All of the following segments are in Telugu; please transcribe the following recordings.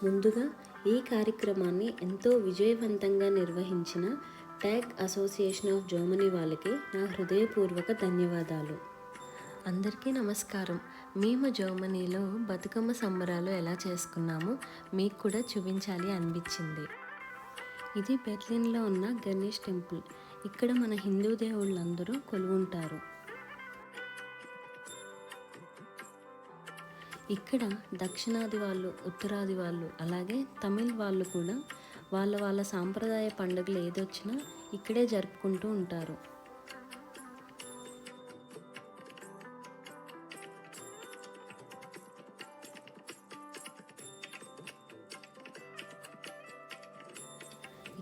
ముందుగా ఈ కార్యక్రమాన్ని ఎంతో విజయవంతంగా నిర్వహించిన ట్యాగ్ అసోసియేషన్ ఆఫ్ జర్మనీ వాళ్ళకి నా హృదయపూర్వక ధన్యవాదాలు. అందరికీ నమస్కారం. మేము జర్మనీలో బతుకమ్మ సంబరాలు ఎలా చేసుకున్నామో మీకు కూడా చూపించాలి అనిపించింది. ఇది బెర్లిన్లో ఉన్న గణేష్ టెంపుల్. ఇక్కడ మన హిందూ దేవుళ్ళందరూ కొలువుంటారు. ఇక్కడ దక్షిణాది వాళ్ళు, ఉత్తరాది వాళ్ళు, అలాగే తమిళ్ వాళ్ళు కూడా వాళ్ళ సాంప్రదాయ పండుగలు ఏదొచ్చినా ఇక్కడే జరుపుకుంటూ ఉంటారు.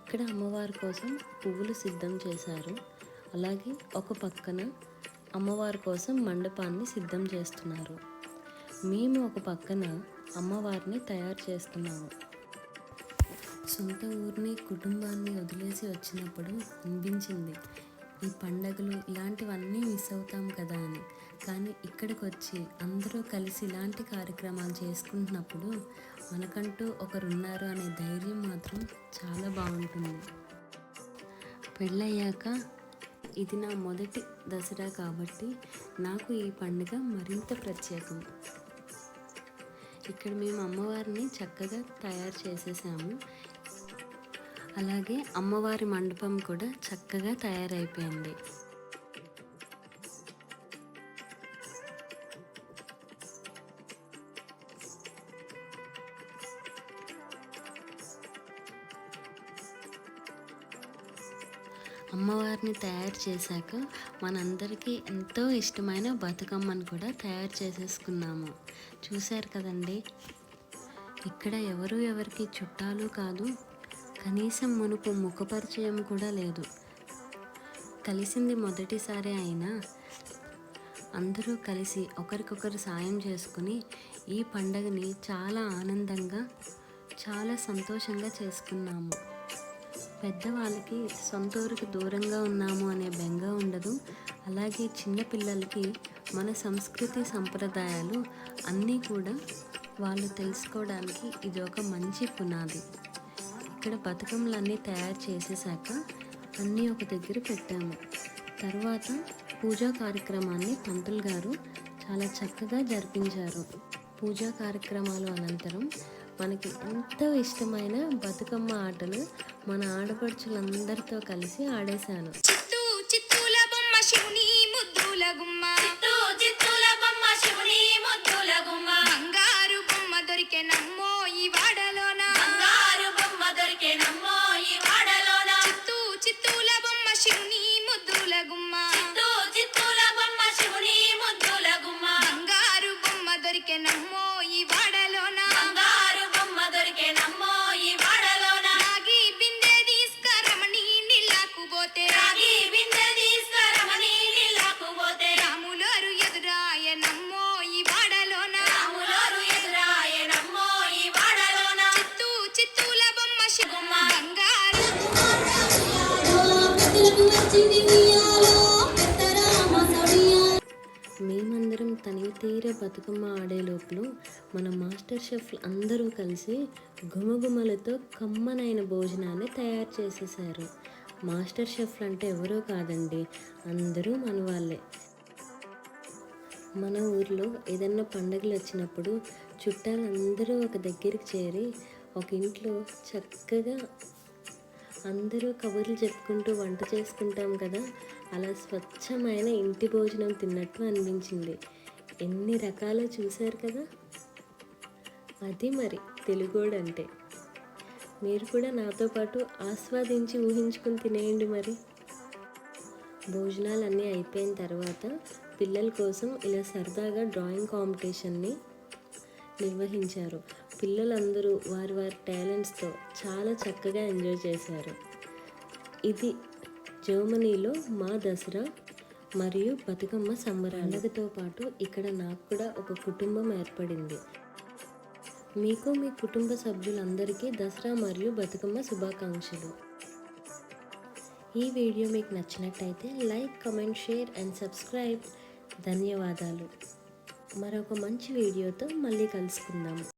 ఇక్కడ అమ్మవారి కోసం పువ్వులు సిద్ధం చేశారు. అలాగే ఒక పక్కన అమ్మవారి కోసం మండపాన్ని సిద్ధం చేస్తున్నారు. మేము ఒక పక్కన అమ్మవారిని తయారు చేస్తున్నాము. సొంత ఊరిని, కుటుంబాన్ని వదిలేసి వచ్చినప్పుడు అనిపించింది ఈ పండగలు ఇలాంటివన్నీ మిస్ అవుతాం కదా అని. కానీ ఇక్కడికి వచ్చి అందరూ కలిసి ఇలాంటి కార్యక్రమాలు చేసుకుంటున్నప్పుడు మనకంటూ ఒకరున్నారు అనే ధైర్యం మాత్రం చాలా బాగుంటుంది. పెళ్ళయ్యాక ఇది నా మొదటి దసరా కాబట్టి నాకు ఈ పండుగ మరింత ప్రత్యేకం. ఇక్కడ మేము అమ్మవారిని చక్కగా తయారు చేసేసాము. అలాగే అమ్మవారి మండపం కూడా చక్కగా తయారైపోయింది. అమ్మవారిని తయారు చేశాక మనందరికీ ఎంతో ఇష్టమైన బతుకమ్మను కూడా తయారు చేసేసుకున్నాము. చూశారు కదండి, ఇక్కడ ఎవరికి చుట్టాలు కాదు, కనీసం మునుపు ముఖపరిచయం కూడా లేదు. కలిసింది మొదటిసారి అయినా అందరూ కలిసి ఒకరికొకరు సాయం చేసుకుని ఈ పండగని చాలా ఆనందంగా, చాలా సంతోషంగా చేసుకున్నాము. పెద్దవాళ్ళకి సొంత ఊరికి దూరంగా ఉన్నాము అనే బెంగ ఉండదు. అలాగే చిన్నపిల్లలకి మన సంస్కృతి సంప్రదాయాలు అన్నీ కూడా వాళ్ళు తెలుసుకోవడానికి ఇది ఒక మంచి పునాది. ఇక్కడ బతుకమ్మలన్నీ తయారు చేసేసాక అన్నీ ఒక దగ్గర పెట్టాము. తర్వాత పూజా కార్యక్రమాన్ని పంతులు గారు చాలా చక్కగా జరిపించారు. పూజా కార్యక్రమాలు అనంతరం మనకి ఎంతో ఇష్టమైన బతుకమ్మ ఆటలు మన ఆడపడుచులందరితో కలిసి ఆడేశాను. బంగారు బొమ్మ దొరికే నమ్మో ఈ వాడలోన, బంగారు బొమ్మ దొరికే నమ్మో ఈ వాడలోన, చిత్తూల బొమ్మ శివుని ముద్దుల గుమ్మ, చిత్తూల బొమ్మ శివుని ముద్దుల గుమ్మ, బంగారు బొమ్మ దొరికే నమ్మో ఈ వాడలోన, బంగారు బొమ్మ దొరికే నమ్మో ఈ వాడలోన, రాగి బిందె తీసుకరమణి నీళ్ళకు పోతే, రాగి బిందె తీసుకరమణి నీళ్ళకు పోతే, రాములోరు ఎదురాయ నమ్మో ఈ వాడలోన, రాములోరు ఎదురాయ నమ్మో ఈ వాడలోన, చిత్తూల బొమ్మ శివుమ్మ బంగారు మేమందరం తనివి తీర బతుకమ్మ ఆడే లోపల మన మాస్టర్ షెఫ్లు అందరూ కలిసి గుమగుమలతో కమ్మనైన భోజనాన్ని తయారు చేసేసారు. మాస్టర్ షెఫ్లు అంటే ఎవరో కాదండి, అందరూ మన వాళ్ళే. మన ఊర్లో ఏదన్నా పండుగలు వచ్చినప్పుడు చుట్టాలందరూ ఒక దగ్గరికి చేరి ఒక ఇంట్లో చక్కగా అందరూ కబుర్లు చెప్పుకుంటూ వంట చేసుకుంటాం కదా, అలా స్వచ్ఛమైన ఇంటి భోజనం తిన్నట్టు అనిపించింది. ఎన్ని రకాలు చూశారు కదా, అది మరి తెలుగోడంటే. మీరు కూడా నాతో పాటు ఆస్వాదించి ఊహించుకుని తినేయండి మరి. భోజనాలన్నీ అయిపోయిన తర్వాత పిల్లల కోసం ఇలా సరదాగా డ్రాయింగ్ కాంపిటీషన్ని నిర్వహించారు. పిల్లలందరూ వారి టాలెంట్స్తో చాలా చక్కగా ఎంజాయ్ చేశారు. ఇది జర్మనీలో మా దసరా మరియు బతుకమ్మ సంబరాలతో పాటు ఇక్కడ నాకు కూడా ఒక కుటుంబం ఏర్పడింది. మీకు మీ కుటుంబ సభ్యులందరికీ దసరా మరియు బతుకమ్మ శుభాకాంక్షలు. ఈ వీడియో మీకు నచ్చినట్టయితే like, comment, share and subscribe. ధన్యవాదాలు. మరొక మంచి వీడియోతో మళ్ళీ కలుసుకుందాము.